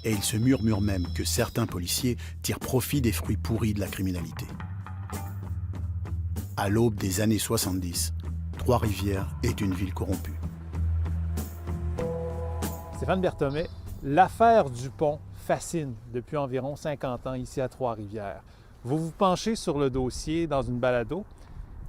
Et il se murmure même que certains policiers tirent profit des fruits pourris de la criminalité. À l'aube des années 70, Trois-Rivières est une ville corrompue. Stéphane Berthommet, l'affaire Dupont fascine depuis environ 50 ans ici à Trois-Rivières. Vous vous penchez sur le dossier dans une balado.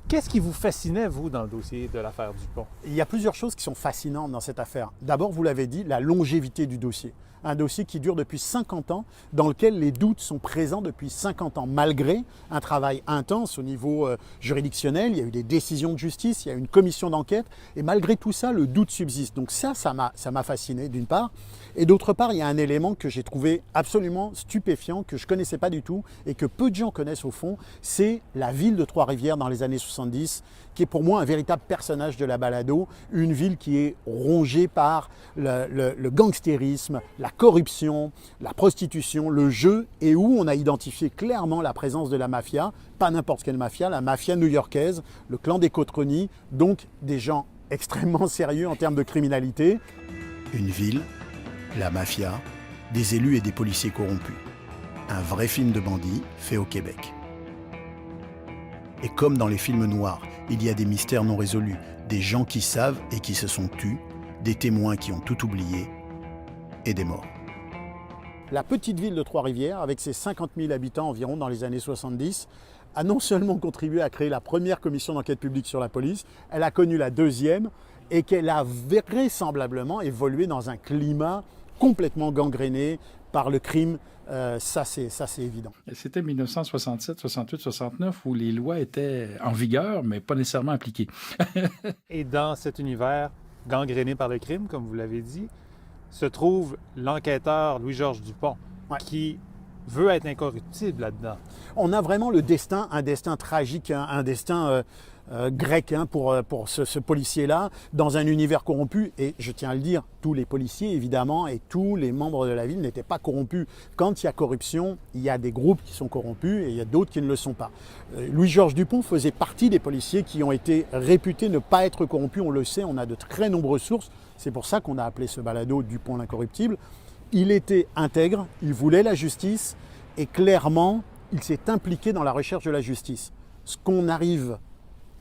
Qu'est-ce qui vous fascinait, vous, dans le dossier de l'affaire Dupont? Il y a plusieurs choses qui sont fascinantes dans cette affaire. D'abord, vous l'avez dit, la longévité du dossier. Un dossier qui dure depuis 50 ans, dans lequel les doutes sont présents depuis 50 ans, malgré un travail intense au niveau juridictionnel. Il y a eu des décisions de justice, il y a eu une commission d'enquête, et malgré tout ça, le doute subsiste. Donc ça m'a fasciné, d'une part. Et d'autre part, il y a un élément que j'ai trouvé absolument stupéfiant, que je ne connaissais pas du tout, et que peu de gens connaissent au fond, c'est la ville de Trois-Rivières dans les années 70, qui est pour moi un véritable personnage de la balado, une ville qui est rongée par le gangstérisme, la corruption, la prostitution, le jeu, et où on a identifié clairement la présence de la mafia, pas n'importe quelle mafia, la mafia new-yorkaise, le clan des Cotroni, donc des gens extrêmement sérieux en termes de criminalité. Une ville, la mafia, des élus et des policiers corrompus. Un vrai film de bandits fait au Québec. Et comme dans les films noirs, il y a des mystères non résolus, des gens qui savent et qui se sont tus, des témoins qui ont tout oublié et des morts. La petite ville de Trois-Rivières, avec ses 50 000 habitants environ dans les années 70, a non seulement contribué à créer la première commission d'enquête publique sur la police, elle a connu la deuxième et qu'elle a vraisemblablement évolué dans un climat complètement gangréné par le crime. Ça, c'est évident. C'était 1967, 68, 69 où les lois étaient en vigueur, mais pas nécessairement appliquées. Et dans cet univers gangréné par le crime, comme vous l'avez dit, se trouve l'enquêteur Louis-Georges Dupont, qui veut être incorruptible là-dedans. On a vraiment le destin, un destin tragique, un destin grec pour ce policier-là, dans un univers corrompu. Et je tiens à le dire, tous les policiers, évidemment, et tous les membres de la ville n'étaient pas corrompus. Quand il y a corruption, il y a des groupes qui sont corrompus et il y a d'autres qui ne le sont pas. Louis-Georges Dupont faisait partie des policiers qui ont été réputés ne pas être corrompus. On le sait, on a de très nombreuses sources. C'est pour ça qu'on a appelé ce balado Dupont l'incorruptible. Il était intègre, il voulait la justice et clairement, il s'est impliqué dans la recherche de la justice. Ce qu'on arrive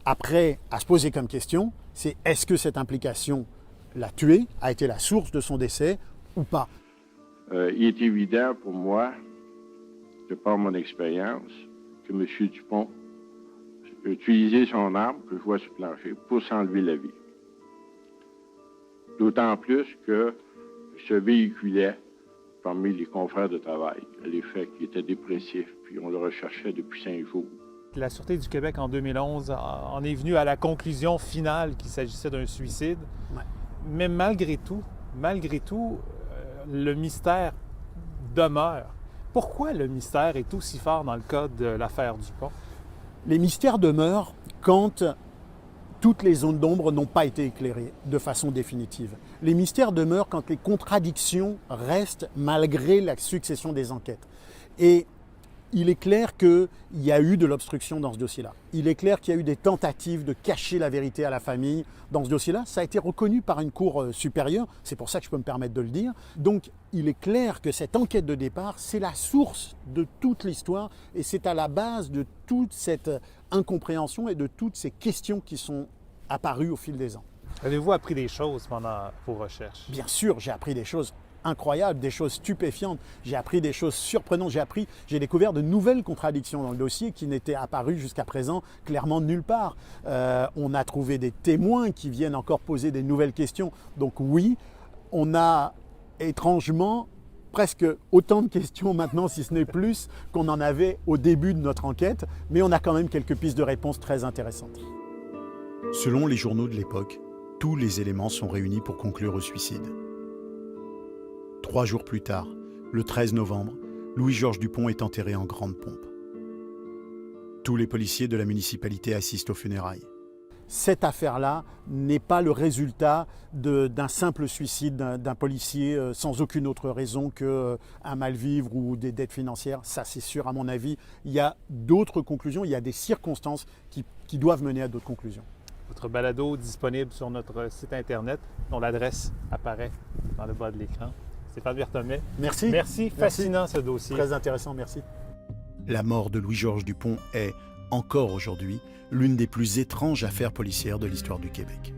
après à se poser comme question, c'est est-ce que cette implication l'a tué, a été la source de son décès ou pas? Il est évident pour moi, de par mon expérience, que M. Dupont a utilisé son arme que je vois sur le plancher pour s'enlever la vie. D'autant plus que se véhiculait parmi les confrères de travail l'effet qu'il était dépressif, puis on le recherchait depuis 5 jours. La Sûreté du Québec, en 2011, en est venue à la conclusion finale qu'il s'agissait d'un suicide. Ouais. Mais malgré tout, le mystère demeure. Pourquoi le mystère est aussi fort dans le cas de l'affaire Dupont? Les mystères demeurent quand toutes les zones d'ombre n'ont pas été éclairées de façon définitive. Les mystères demeurent quand les contradictions restent malgré la succession des enquêtes. Et il est clair qu'il y a eu de l'obstruction dans ce dossier-là. Il est clair qu'il y a eu des tentatives de cacher la vérité à la famille dans ce dossier-là. Ça a été reconnu par une cour supérieure, c'est pour ça que je peux me permettre de le dire. Donc il est clair que cette enquête de départ, c'est la source de toute l'histoire et c'est à la base de toute cette incompréhension et de toutes ces questions qui sont apparues au fil des ans. Avez-vous appris des choses pendant vos recherches? Bien sûr, j'ai appris des choses incroyables, des choses stupéfiantes. J'ai appris des choses surprenantes. J'ai découvert de nouvelles contradictions dans le dossier qui n'étaient apparues jusqu'à présent clairement nulle part. On a trouvé des témoins qui viennent encore poser des nouvelles questions. Donc oui, on a étrangement presque autant de questions maintenant, si ce n'est plus, qu'on en avait au début de notre enquête, mais on a quand même quelques pistes de réponse très intéressantes. Selon les journaux de l'époque, tous les éléments sont réunis pour conclure au suicide. 3 jours plus tard, le 13 novembre, Louis-Georges Dupont est enterré en grande pompe. Tous les policiers de la municipalité assistent aux funérailles. Cette affaire-là n'est pas le résultat d'un simple suicide d'un policier sans aucune autre raison qu'un mal-vivre ou des dettes financières. Ça, c'est sûr, à mon avis. Il y a d'autres conclusions, il y a des circonstances qui doivent mener à d'autres conclusions. Votre balado disponible sur notre site Internet, dont l'adresse apparaît dans le bas de l'écran. Stéphane Berthomé. Merci. Merci, fascinant ce dossier. Très intéressant, merci. La mort de Louis-Georges Dupont est, encore aujourd'hui, l'une des plus étranges affaires policières de l'histoire du Québec.